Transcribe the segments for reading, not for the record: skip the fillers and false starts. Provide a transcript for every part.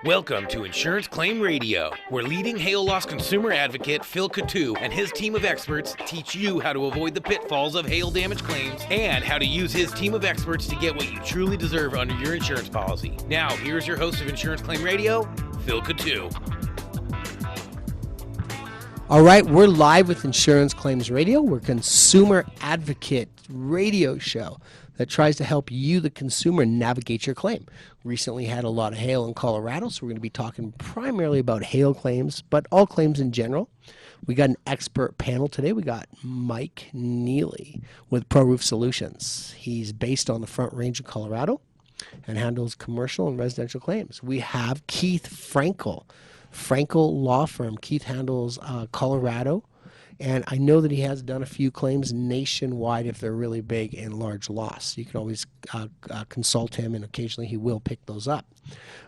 Welcome to Insurance Claim Radio, where leading hail loss consumer advocate Phil Coutu and his team of experts teach you how to avoid the pitfalls of hail damage claims and how to use his team of experts to get what you truly deserve under your insurance policy. Now, here's your host of Insurance Claim Radio, Phil Coutu. All right, we're live with Insurance Claims Radio. We're a consumer advocate radio show that tries to help you, the consumer, navigate your claim. Recently had a lot of hail in Colorado, so we're going to be talking primarily about hail claims, but all claims in general. We got an expert panel today. We got Mike Neely with Pro Roof Solutions. He's based on the Front Range of Colorado and handles commercial and residential claims. We have Keith Frankel Law Firm. Keith handles Colorado. And I know that he has done a few claims nationwide if they're really big and large loss. You can always consult him, and occasionally he will pick those up.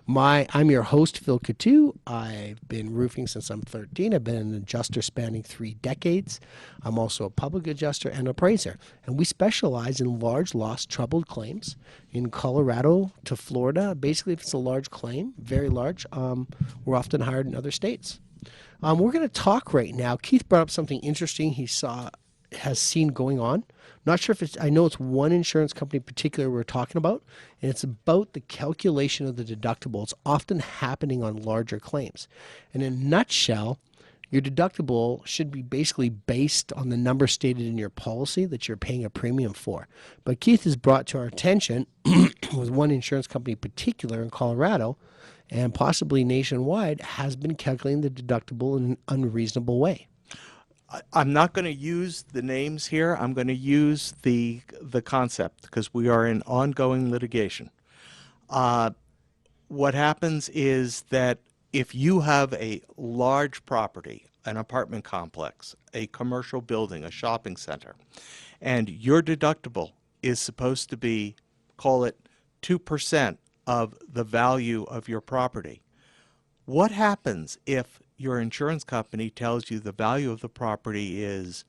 I'm your host, Phil Coutu. I've been roofing since I'm 13. I've been an adjuster spanning 3 decades. I'm also a public adjuster and appraiser. And we specialize in large loss troubled claims in Colorado to Florida. Basically, if it's a large claim, very large, we're often hired in other states. We're going to talk right now. Keith brought up something interesting has seen going on. Not sure if I know it's one insurance company in particular we're talking about, and it's about the calculation of the deductible. It's often happening on larger claims. And in a nutshell, your deductible should be basically based on the number stated in your policy that you're paying a premium for. But Keith has brought to our attention with one insurance company in particular in Colorado, and possibly nationwide, has been calculating the deductible in an unreasonable way. I'm not going to use the names here. I'm going to use the concept because we are in ongoing litigation. What happens is that if you have a large property, an apartment complex, a commercial building, a shopping center, and your deductible is supposed to be, call it 2% of the value of your property. What happens if your insurance company tells you the value of the property is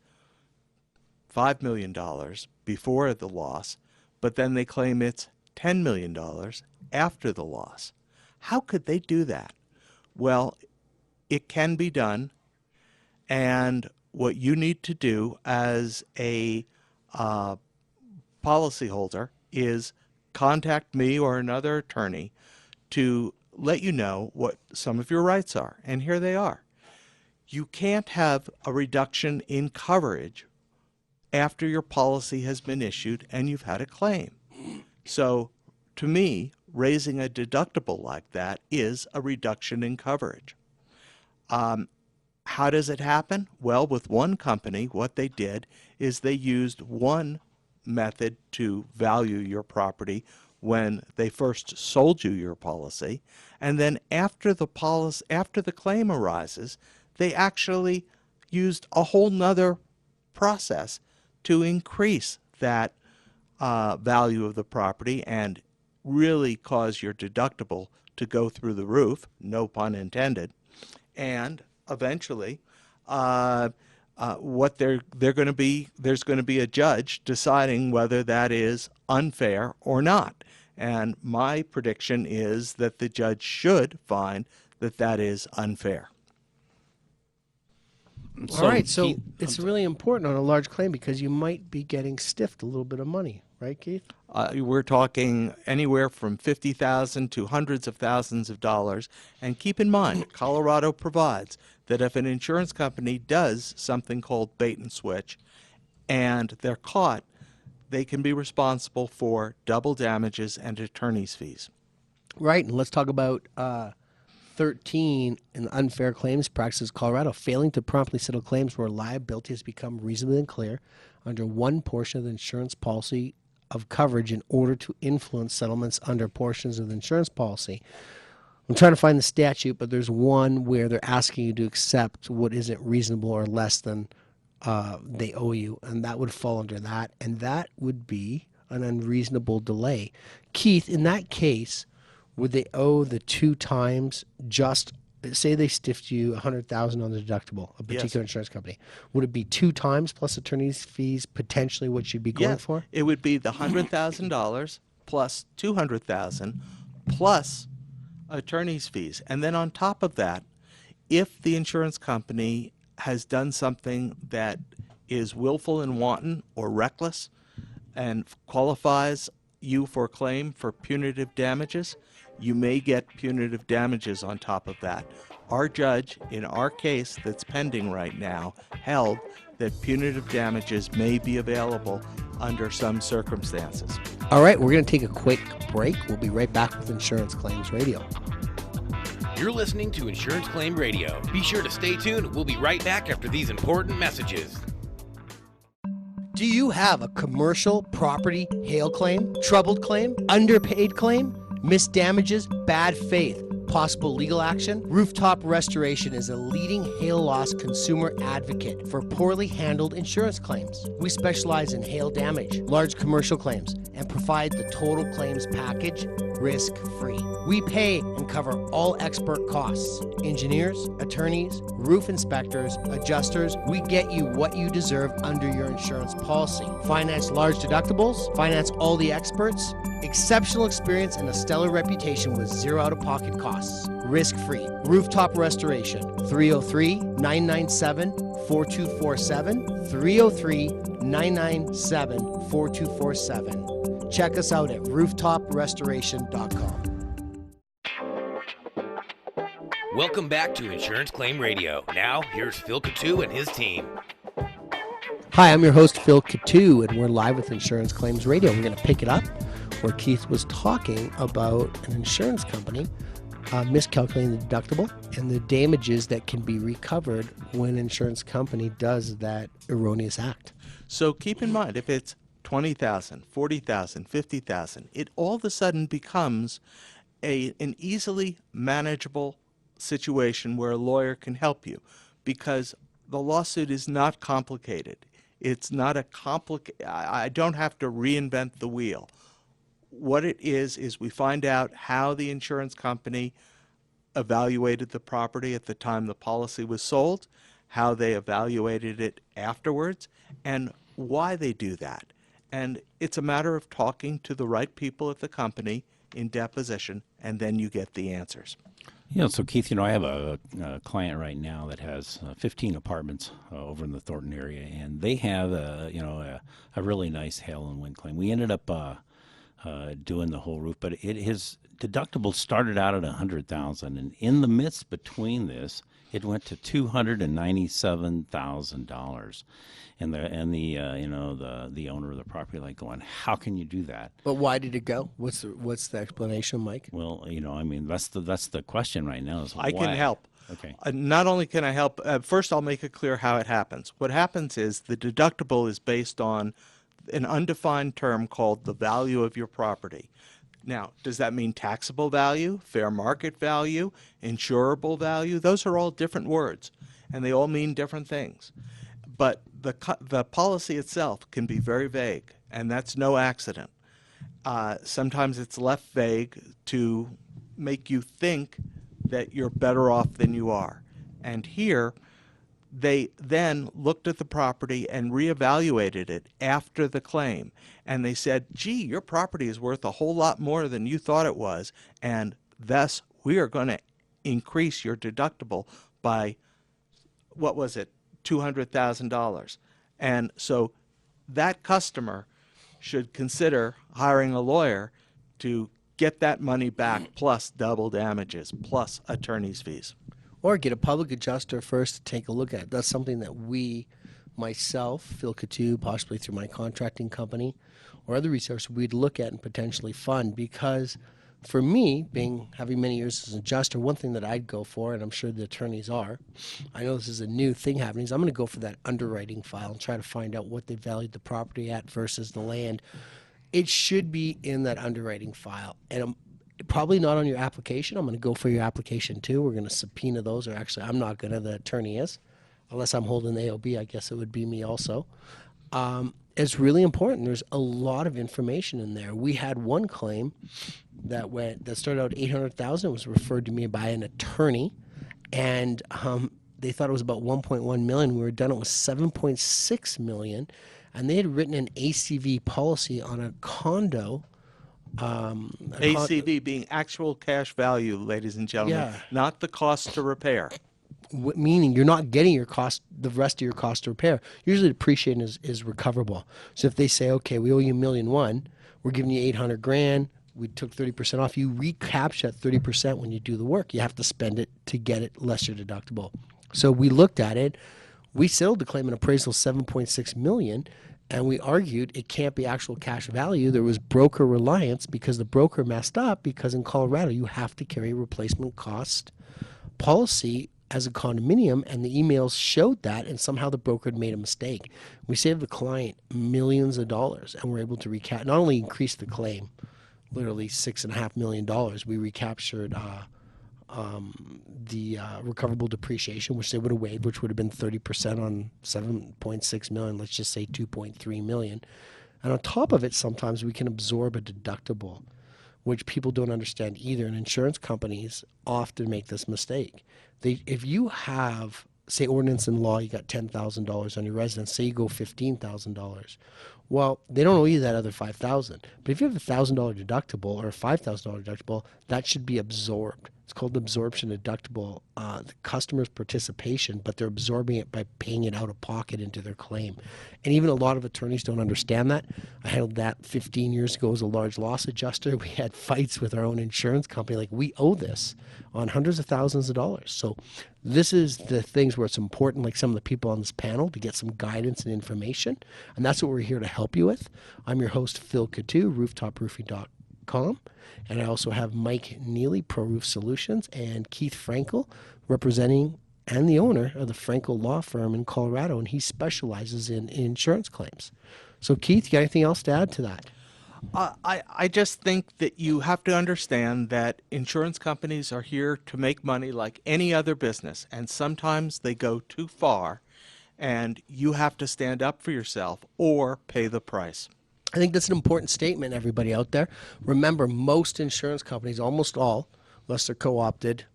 $5 million before the loss, but then they claim it's $10 million after the loss? How could they do that? Well, it can be done, and what you need to do as a policyholder is contact me or another attorney to let you know what some of your rights are. And here they are. You can't have a reduction in coverage after your policy has been issued and you've had a claim. So to me, raising a deductible like that is a reduction in coverage. How does it happen? Well, with one company, what they did is they used one method to value your property when they first sold you your policy, and then after the claim arises, they actually used a whole nother process to increase that value of the property and really cause your deductible to go through the roof, no pun intended, and eventually what there's going to be a judge deciding whether that is unfair or not. And my prediction is that the judge should find that that is unfair. All right, so it's really important on a large claim because you might be getting stiffed a little bit of money, right, Keith? We're talking anywhere from $50,000 to hundreds of thousands of dollars. And keep in mind, Colorado provides that if an insurance company does something called bait and switch and they're caught, they can be responsible for double damages and attorney's fees. Right, and let's talk about 13 in the unfair claims practices Colorado, failing to promptly settle claims where liability has become reasonably unclear under one portion of the insurance policy of coverage in order to influence settlements under portions of the insurance policy. I'm trying to find the statute, but there's one where they're asking you to accept what isn't reasonable or less than they owe you, and that would fall under that, and that would be an unreasonable delay. Keith, in that case, would they owe the 2 times just, say they stiffed you $100,000 on the deductible, a particular insurance company, would it be 2 times plus attorney's fees potentially what you'd be going for? It would be the $100,000 plus $200,000 plus attorney's fees. And then on top of that, if the insurance company has done something that is willful and wanton or reckless and qualifies you for a claim for punitive damages, you may get punitive damages on top of that. Our judge, in our case that's pending right now, held that punitive damages may be available under some circumstances. All right, we're going to take a quick break. We'll be right back with Insurance Claims Radio. You're listening to Insurance Claim Radio. Be sure to stay tuned. We'll be right back after these important messages. Do you have a commercial property hail claim, troubled claim, underpaid claim, missed damages, bad faith, possible legal action? Rooftop Restoration is a leading hail loss consumer advocate for poorly handled insurance claims. We specialize in hail damage, large commercial claims, and provide the total claims package risk-free. We pay and cover all expert costs. Engineers, attorneys, roof inspectors, adjusters, we get you what you deserve under your insurance policy. Finance large deductibles, finance all the experts, exceptional experience and a stellar reputation with zero out-of-pocket costs. Risk-free. Rooftop Restoration, 303-997-4247, 303-997-4247. Check us out at rooftоprestoration.com. Welcome back to Insurance Claim Radio. Now, here's Phil Coutu and his team. Hi, I'm your host, Phil Coutu, and we're live with Insurance Claims Radio. We're going to pick it up where Keith was talking about an insurance company miscalculating the deductible and the damages that can be recovered when an insurance company does that erroneous act. So keep in mind, if it's $20,000, $40,000, $50,000, it all of a sudden becomes an easily manageable situation where a lawyer can help you, because the lawsuit is not complicated. It's not I don't have to reinvent the wheel. What it is we find out how the insurance company evaluated the property at the time the policy was sold, how they evaluated it afterwards, and why they do that. And it's a matter of talking to the right people at the company in deposition, and then you get the answers. Yeah, so Keith, I have a client right now that has 15 apartments over in the Thornton area, and they have a really nice hail and wind claim. We ended up doing the whole roof, but his deductible started out at $100,000, and in the midst between this, it went to $297,000, and the owner of the property going, how can you do that? But why did it go? What's the explanation, Mike? Well, that's the question right now. Is I why? can help. Okay. Not only can I help, first I'll make it clear how it happens. What happens is the deductible is based on an undefined term called the value of your property. Now, does that mean taxable value, fair market value, insurable value? Those are all different words, and they all mean different things. But the policy itself can be very vague, and that's no accident. Sometimes it's left vague to make you think that you're better off than you are. And here, they then looked at the property and reevaluated it after the claim. And they said, gee, your property is worth a whole lot more than you thought it was, and thus we are going to increase your deductible by, what was it, $200,000. And so that customer should consider hiring a lawyer to get that money back, plus double damages, plus attorney's fees. Or get a public adjuster first to take a look at it. That's something that we, myself, Phil Coutu, possibly through my contracting company or other resources, we'd look at and potentially fund. Because for me, having many years as an adjuster, one thing that I'd go for, and I'm sure the attorneys are, I know this is a new thing happening, is I'm going to go for that underwriting file and try to find out what they valued the property at versus the land. It should be in that underwriting file. And probably not on your application. I'm going to go for your application too. We're going to subpoena those, or actually I'm not going to, the attorney is. Unless I'm holding the AOB, I guess it would be me also. It's really important. There's a lot of information in there. We had one claim that started out $800,000, was referred to me by an attorney, and they thought it was about $1.1 million. We were done, it was $7.6 million, and they had written an ACV policy on a condo ACV being actual cash value, ladies and gentlemen, Yeah. not the cost to repair. Meaning you're not getting your cost, the rest of your cost to repair. Usually depreciation is recoverable. So if they say, okay, we owe you $1,000,001, we're giving you 800 grand, we took 30% off, you recapture that 30% when you do the work. You have to spend it to get it less your deductible. So we looked at it, we settled the claim, an appraisal of $7.6 million, and we argued it can't be actual cash value. There was broker reliance because the broker messed up, because in Colorado you have to carry a replacement cost policy as a condominium, and the emails showed that, and somehow the broker had made a mistake. We saved the client millions of dollars, and we're able to not only increase the claim, literally $6.5 million. We recaptured the recoverable depreciation, which they would have waived, which would have been 30% on $7.6 million. Let's just say $2.3 million. And on top of it, sometimes we can absorb a deductible, which people don't understand either. And insurance companies often make this mistake. If you have, say, ordinance and law, you got $10,000 on your residence, say you go $15,000. Well, they don't owe you that other $5,000. But if you have a $1,000 deductible or a $5,000 deductible, that should be absorbed. It's called absorption deductible, the customer's participation, but they're absorbing it by paying it out of pocket into their claim. And even a lot of attorneys don't understand that. I handled that 15 years ago as a large loss adjuster. We had fights with our own insurance company, like, we owe this on hundreds of thousands of dollars. So this is the things where it's important, like some of the people on this panel, to get some guidance and information. And that's what we're here to help you with. I'm your host, Phil Coutu, rooftoproofing.com. And I also have Mike Neely, Pro Roof Solutions, and Keith Frankel, representing and the owner of the Frankel Law Firm in Colorado, and he specializes in insurance claims. So, Keith, you got anything else to add to that? I just think that you have to understand that insurance companies are here to make money like any other business, and sometimes they go too far, and you have to stand up for yourself or pay the price. I think that's an important statement, everybody out there. Remember, most insurance companies, almost all, unless they're co-opted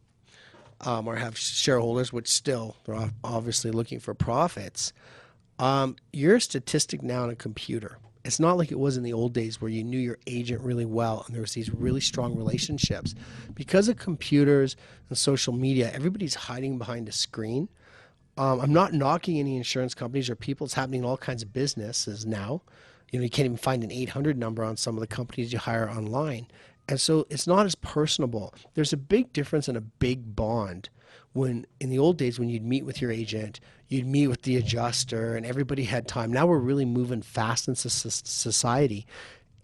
or have shareholders, which still, they're obviously looking for profits. You're a statistic now on a computer. It's not like it was in the old days where you knew your agent really well and there was these really strong relationships. Because of computers and social media, everybody's hiding behind a screen. I'm not knocking any insurance companies or people. It's happening in all kinds of businesses now. You can't even find an 800 number on some of the companies you hire online. And so it's not as personable. There's a big difference and a big bond when in the old days when you'd meet with your agent, you'd meet with the adjuster and everybody had time. Now we're really moving fast in society.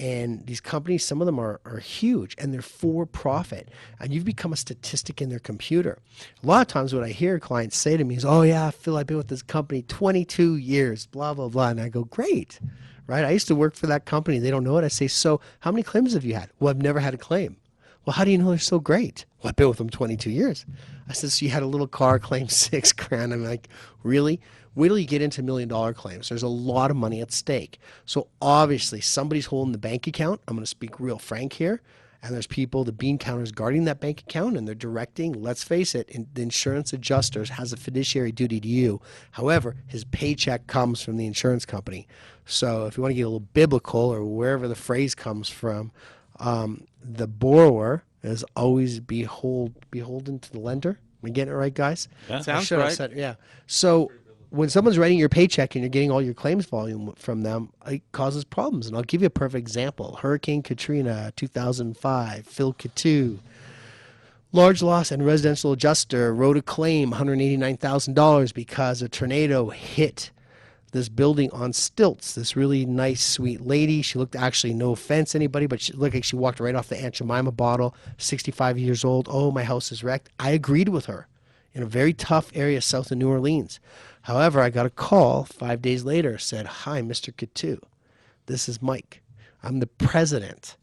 And these companies, some of them are huge and they're for profit. And you've become a statistic in their computer. A lot of times what I hear clients say to me is, oh yeah, Phil, I've been with this company 22 years, blah, blah, blah. And I go, great. Right? I used to work for that company. They don't know it. I say, so how many claims have you had? Well, I've never had a claim. Well, how do you know they're so great? Well, I've been with them 22 years. I said, so you had a little car claim, $6,000. I'm like, really? Wait till you get into $1 million claims. There's a lot of money at stake. So obviously somebody's holding the bank account. I'm going to speak real frank here. And there's people, the bean counters, guarding that bank account, and they're directing. Let's face it, the insurance adjuster has a fiduciary duty to you. However, his paycheck comes from the insurance company. So if you want to get a little biblical or wherever the phrase comes from, the borrower is always beholden to the lender. Am I getting it right, guys? Yeah. Sounds right. Yeah. So when someone's writing your paycheck and you're getting all your claims volume from them, it causes problems. And I'll give you a perfect example. Hurricane Katrina, 2005, Phil Coutu, large loss and residential adjuster wrote a claim, $189,000, because a tornado hit this building on stilts. This really nice, sweet lady. She looked, actually, no offense anybody, but she looked like she walked right off the Aunt Jemima bottle, 65 years old. Oh, my house is wrecked. I agreed with her in a very tough area south of New Orleans. However, I got a call 5 days later, said, hi, Mr. Coutu. This is Mike. I'm the president.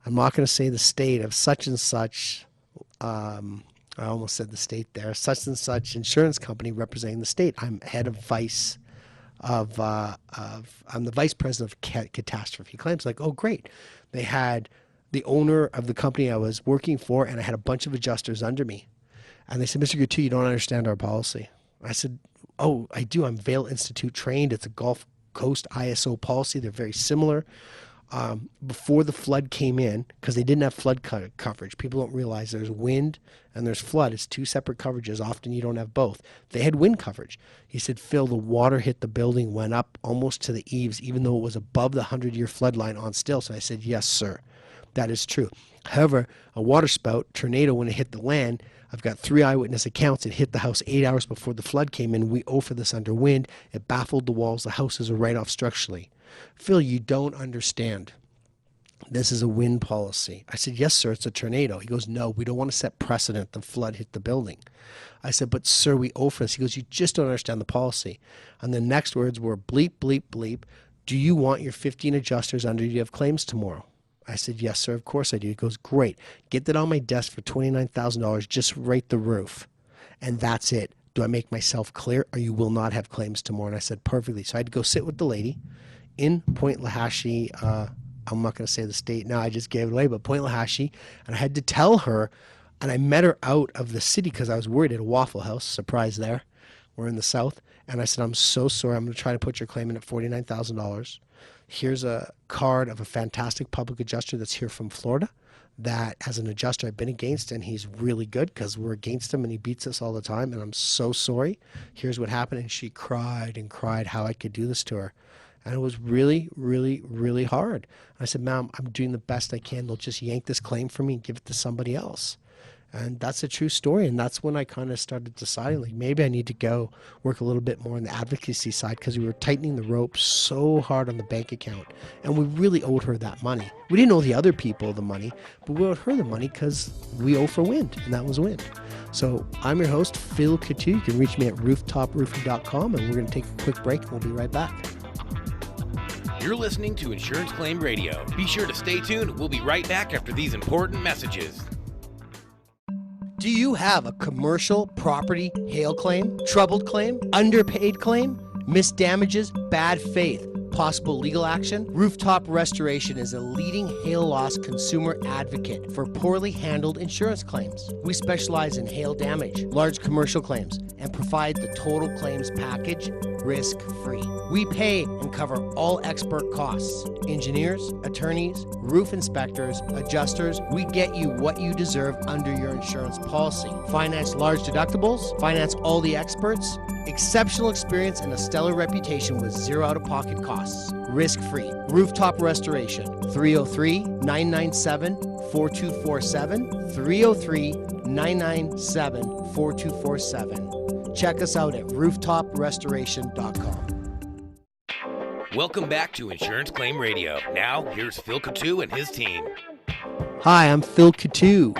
I'm not going to say the state of such and such. I almost said the state there. Such and such insurance company representing the state. I'm head of vice I'm the vice president of catastrophe claims. Like, oh, great. They had the owner of the company I was working for, and I had a bunch of adjusters under me. And they said, Mr. Coutu, you don't understand our policy. I said, oh, I do. I'm Vail Institute trained. It's a Gulf Coast ISO policy. They're very similar. before the flood came in, because they didn't have flood coverage. People don't realize there's wind and there's flood. It's two separate coverages. Often you don't have both. They had wind coverage. He said, Phil, the water hit the building, went up almost to the eaves, even though it was above the 100-year flood line on stilts. And I said, yes, sir, that is true. However, a waterspout tornado, when it hit the land, I've got 3 eyewitness accounts. It hit the house 8 hours before the flood came in. We owe for this under wind. It baffled the walls. The houses are right off structurally. Phil, you don't understand. This is a wind policy. I said, yes, sir, it's a tornado. He goes, no, we don't want to set precedent. The flood hit the building. I said, but sir, we owe for this. He goes, you just don't understand the policy. And the next words were bleep, bleep, bleep. Do you want your 15 adjusters under you to have claims tomorrow? I said, yes, sir, of course I do. He goes, great. Get that on my desk for $29,000. Just write the roof. And that's it. Do I make myself clear, or you will not have claims tomorrow? And I said, perfectly. So I had to go sit with the lady in Point Lahassie. I'm not going to say the state now. I just gave it away, but Point Lahassie. And I had to tell her, and I met her out of the city because I was worried at a Waffle House. Surprise there. We're in the South. And I said, I'm so sorry. I'm going to try to put your claim in at $49,000. Here's a card of a fantastic public adjuster that's here from Florida that, as an adjuster, I've been against, and he's really good because we're against him and he beats us all the time, and I'm so sorry. Here's what happened. And she cried and cried how I could do this to her. And it was really, really, really hard. I said, ma'am, I'm doing the best I can. They'll just yank this claim from me and give it to somebody else. And that's a true story. And that's when I kind of started deciding, like, maybe I need to go work a little bit more on the advocacy side, because we were tightening the rope so hard on the bank account. And we really owed her that money. We didn't owe the other people the money, but we owed her the money because we owe for wind, and that was wind. So I'm your host, Phil Coutu. You can reach me at rooftoproofing.com, and we're going to take a quick break, and we'll be right back. You're listening to Insurance Claim Radio. Be sure to stay tuned. We'll be right back after these important messages. Do you have a commercial property hail claim, troubled claim, underpaid claim, missed damages, bad faith, possible legal action? Rooftop Restoration is a leading hail loss consumer advocate for poorly handled insurance claims. We specialize in hail damage, large commercial claims, and provide the total claims package risk-free. We pay and cover all expert costs. Engineers, attorneys, roof inspectors, adjusters, we get you what you deserve under your insurance policy. Finance large deductibles, finance all the experts, exceptional experience, and a stellar reputation with zero out-of-pocket costs. Risk-free. Rooftop Restoration, 303-997-4247, 303-997-4247. Check us out at rooftop-restoration.com. Welcome back to Insurance Claim Radio. Now, here's Phil Coutu and his team. Hi, I'm Phil Coutu.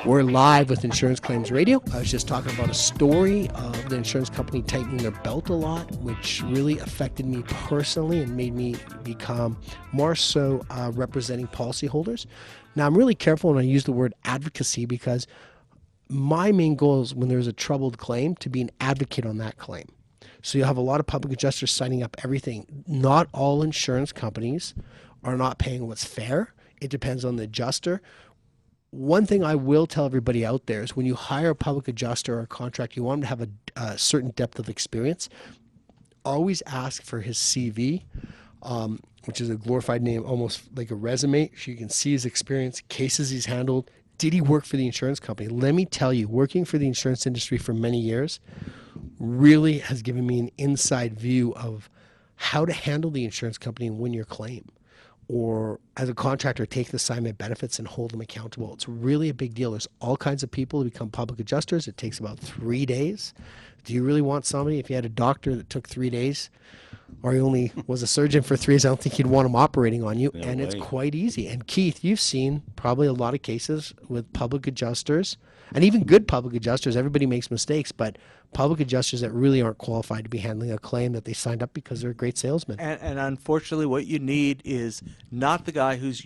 We're live with Insurance Claims Radio. I was just talking about a story of the insurance company tightening their belt a lot, which really affected me personally and made me become more so representing policyholders. Now, I'm really careful when I use the word advocacy, because my main goal is, when there's a troubled claim, to be an advocate on that claim. So you'll have a lot of public adjusters signing up everything. Not all insurance companies are not paying what's fair. It depends on the adjuster. One thing I will tell everybody out there is, when you hire a public adjuster or a contract, you want them to have a certain depth of experience. Always ask for his CV, which is a glorified name, almost like a resume, so you can see his experience, cases he's handled. Did he work for the insurance company? Let me tell you, working for the insurance industry for many years really has given me an inside view of how to handle the insurance company and win your claim. Or as a contractor, take the assignment benefits and hold them accountable. It's really a big deal. There's all kinds of people who become public adjusters. It takes about 3 days. Do you really want somebody, if you had a doctor that took 3 days, or he only was a surgeon for 3 days, I don't think you'd want him operating on you. No and way. It's quite easy. And Keith, you've seen probably a lot of cases with public adjusters, and even good public adjusters. Everybody makes mistakes, but public adjusters that really aren't qualified to be handling a claim that they signed up because they're a great salesman. And unfortunately, what you need is not the guy who's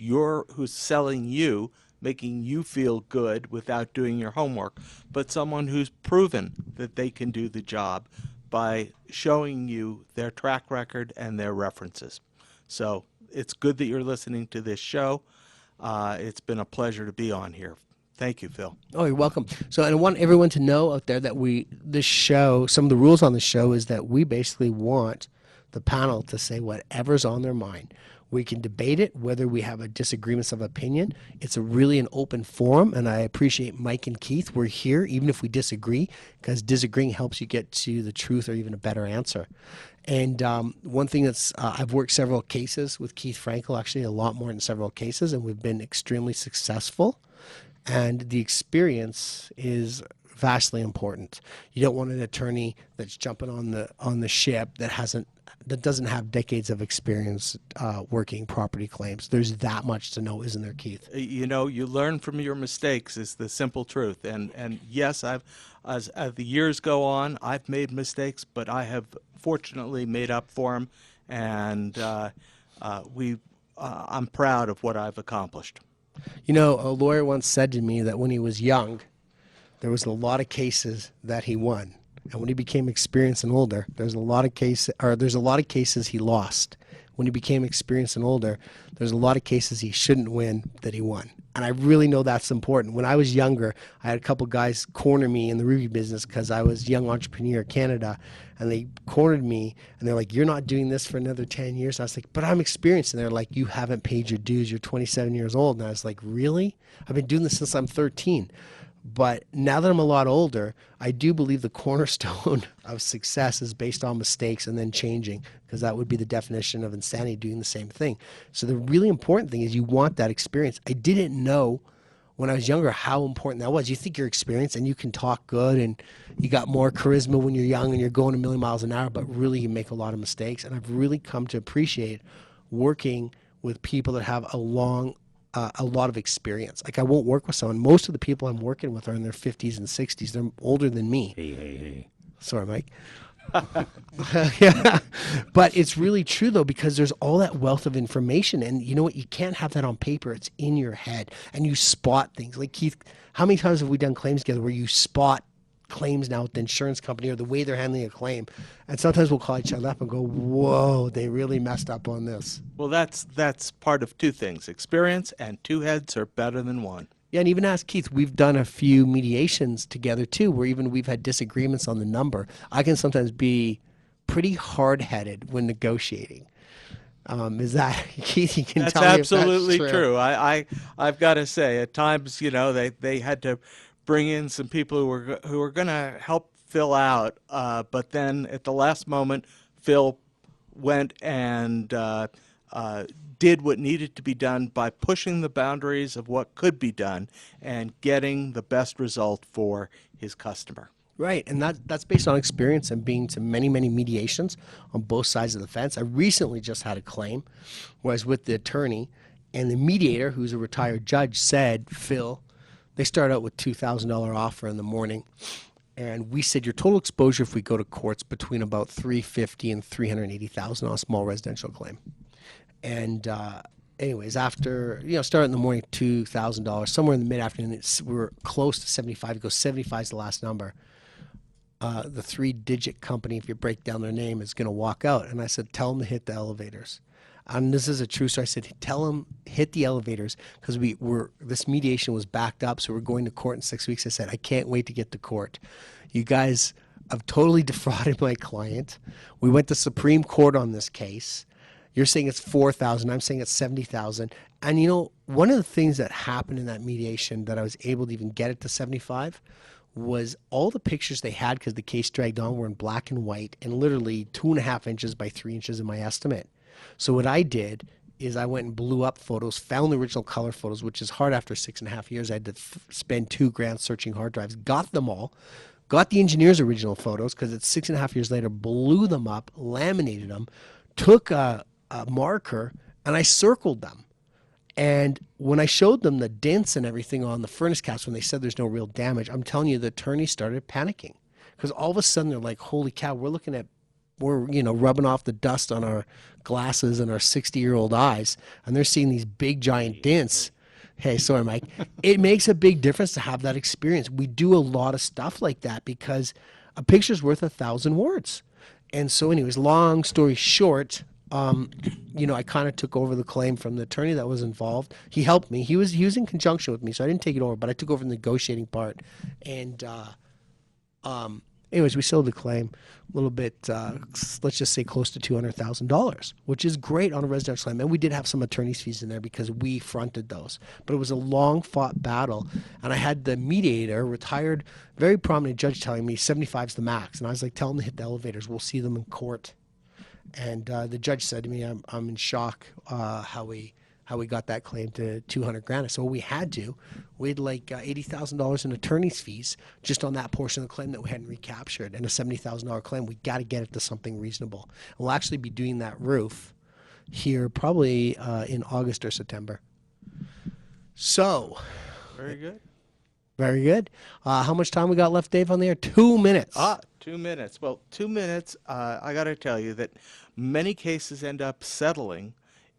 selling you, making you feel good without doing your homework, but someone who's proven that they can do the job by showing you their track record and their references. So it's good that you're listening to this show. It's been a pleasure to be on here. Thank you, Phil. Oh, you're welcome. So, and I want everyone to know out there that this show, some of the rules on the show is that we basically want the panel to say whatever's on their mind. We can debate it, whether we have a disagreements of opinion. It's really an open forum, and I appreciate Mike and Keith. We're here, even if we disagree, because disagreeing helps you get to the truth or even a better answer. And one thing that's, I've worked several cases with Keith Frankel, actually a lot more than several cases, and we've been extremely successful. And the experience is vastly important. You don't want an attorney that's jumping on the ship that doesn't have decades of experience working property claims. There's that much to know, isn't there, Keith? You know, you learn from your mistakes is the simple truth. And yes, as the years go on, I've made mistakes, but I have fortunately made up for them, and I'm proud of what I've accomplished. You know, a lawyer once said to me that when he was young, there was a lot of cases that he won. And when he became experienced and older, there's a lot of cases he lost. When he became experienced and older, there's a lot of cases he shouldn't win that he won. And I really know that's important. When I was younger, I had a couple guys corner me in the roofing business because I was young entrepreneur Canada, and they cornered me, and they're like, "You're not doing this for another 10 years." I was like, "But I'm experienced." And they're like, "You haven't paid your dues. You're 27 years old." And I was like, "Really? I've been doing this since I'm 13. But now that I'm a lot older, I do believe the cornerstone of success is based on mistakes and then changing, because that would be the definition of insanity, doing the same thing. So the really important thing is you want that experience. I didn't know when I was younger how important that was. You think you're experienced and you can talk good and you got more charisma when you're young and you're going a million miles an hour, but really you make a lot of mistakes. And I've really come to appreciate working with people that have a lot of experience. Like, I won't work with someone. Most of the people I'm working with are in their 50s and 60s. They're older than me. Hey. Sorry, Mike. Yeah. But it's really true, though, because there's all that wealth of information. And you know what? You can't have that on paper. It's in your head. And you spot things. Like, Keith, how many times have we done claims together where you spot claims now with the insurance company or the way they're handling a claim? And sometimes we'll call each other up and go, "Whoa, they really messed up on this." Well, that's part of two things. Experience and two heads are better than one. Yeah, and even ask Keith, we've done a few mediations together too, where even we've had disagreements on the number. I can sometimes be pretty hard-headed when negotiating. Is that, Keith, you can That's tell me if absolutely that's true. I've got to say, at times, you know, they had to bring in some people who were going to help Phil out, but then at the last moment, Phil went and did what needed to be done by pushing the boundaries of what could be done and getting the best result for his customer. Right, and that's based on experience and being to many, many mediations on both sides of the fence. I recently just had a claim where I was with the attorney, and the mediator, who's a retired judge, said, "Phil," they start out with $2,000 offer in the morning, and we said your total exposure if we go to court's between about $350,000 and $380,000 on a small residential claim. And anyways, after, starting in the morning, $2,000, somewhere in the mid-afternoon, we were close to 75. It goes 75 is the last number. The 3-digit company, if you break down their name, is going to walk out. And I said, "Tell them to hit the elevators." And this is a true story. I said, "Tell them hit the elevators," because this mediation was backed up, so we're going to court in 6 weeks. I said, "I can't wait to get to court. You guys have totally defrauded my client. We went to Supreme Court on this case. You're saying it's $4,000. I'm saying it's $70,000. And one of the things that happened in that mediation that I was able to even get it to 75 was all the pictures they had, because the case dragged on, were in black and white and literally 2.5 inches by 3 inches in my estimate. So what I did is I went and blew up photos, found the original color photos, which is hard after 6.5 years. I had to spend $2,000 searching hard drives, got them all, got the engineer's original photos, because it's 6.5 years later, blew them up, laminated them, took a marker, and I circled them. And when I showed them the dents and everything on the furnace caps, when they said there's no real damage, I'm telling you, the attorney started panicking, because all of a sudden they're like, "Holy cow, we're rubbing off the dust on our glasses and our 60-year-old eyes, and they're seeing these big giant dents." Hey, sorry, Mike. It makes a big difference to have that experience. We do a lot of stuff like that because a picture's worth 1,000 words. And so anyways, long story short, I kind of took over the claim from the attorney that was involved. He helped me. He was in conjunction with me, so I didn't take it over, but I took over the negotiating part. And Anyways, we sold the claim a little bit, let's just say close to $200,000, which is great on a residential claim. And we did have some attorney's fees in there because we fronted those. But it was a long fought battle. And I had the mediator, retired, very prominent judge, telling me 75 is the max. And I was like, tell them to hit the elevators. We'll see them in court. And the judge said to me, I'm in shock how we got that claim to $200,000. So we had like $80,000 in attorney's fees just on that portion of the claim that we hadn't recaptured, and a $70,000 claim. We got to get it to something reasonable. And we'll actually be doing that roof here probably in August or September. So, Very good. very good. How much time we got left, Dave, on the air? 2 minutes. 2 minutes. Well, 2 minutes, I got to tell you that many cases end up settling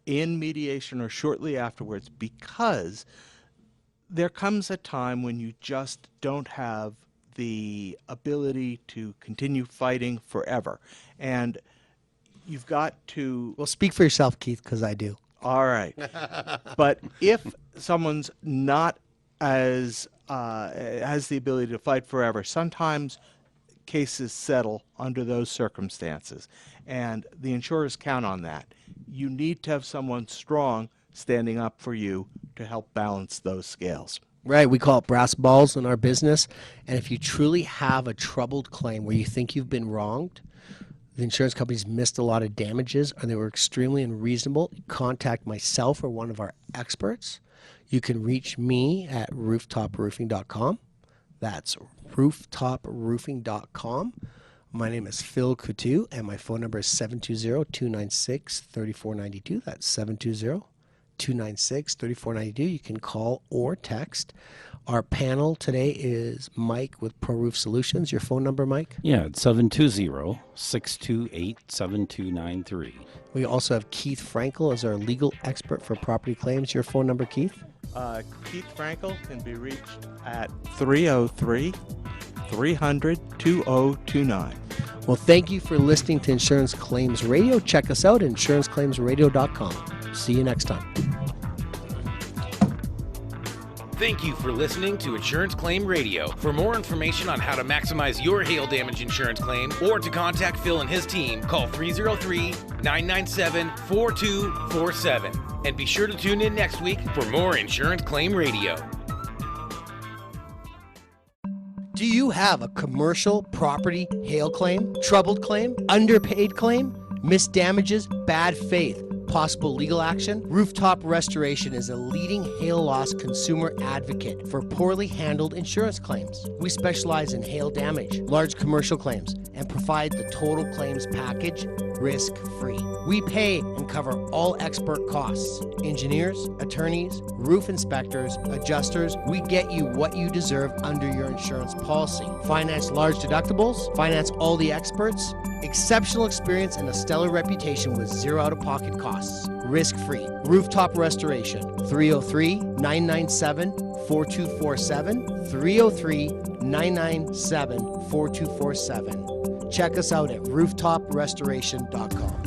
in mediation or shortly afterwards because there comes a time when you just don't have the ability to continue fighting forever. And you've got to... Well, speak for yourself, Keith, because I do. All right. But if someone's not as has the ability to fight forever, sometimes cases settle under those circumstances, and the insurers count on that. You need to have someone strong standing up for you to help balance those scales. Right, we call it brass balls in our business. And if you truly have a troubled claim where you think you've been wronged, the insurance companies missed a lot of damages and they were extremely unreasonable, contact myself or one of our experts. You can reach me at rooftoproofing.com. That's rooftoproofing.com. My name is Phil Coutu, and my phone number is 720-296-3492. That's 720-296-3492. You can call or text. Our panel today is Mike with Pro Roof Solutions. Your phone number, Mike? Yeah, it's 720-628-7293. We also have Keith Frankel as our legal expert for property claims. Your phone number, Keith? Keith Frankel can be reached at 303-300-2029. Well, thank you for listening to Insurance Claims Radio. Check us out at insuranceclaimsradio.com. See you next time. Thank you for listening to Insurance Claim Radio. For more information on how to maximize your hail damage insurance claim or to contact Phil and his team, call 303-997-4247. And be sure to tune in next week for more Insurance Claim Radio. Do you have a commercial property hail claim, troubled claim, underpaid claim, missed damages, bad faith, possible legal action? Rooftop Restoration is a leading hail loss consumer advocate for poorly handled insurance claims. We specialize in hail damage, large commercial claims, and provide the total claims package risk-free. We pay and cover all expert costs. Engineers, attorneys, roof inspectors, adjusters, we get you what you deserve under your insurance policy. Finance large deductibles, finance all the experts, exceptional experience and a stellar reputation with zero out-of-pocket costs. Risk-free. Rooftop Restoration, 303-997-4247, 303-997-4247. Check us out at rooftoprestoration.com.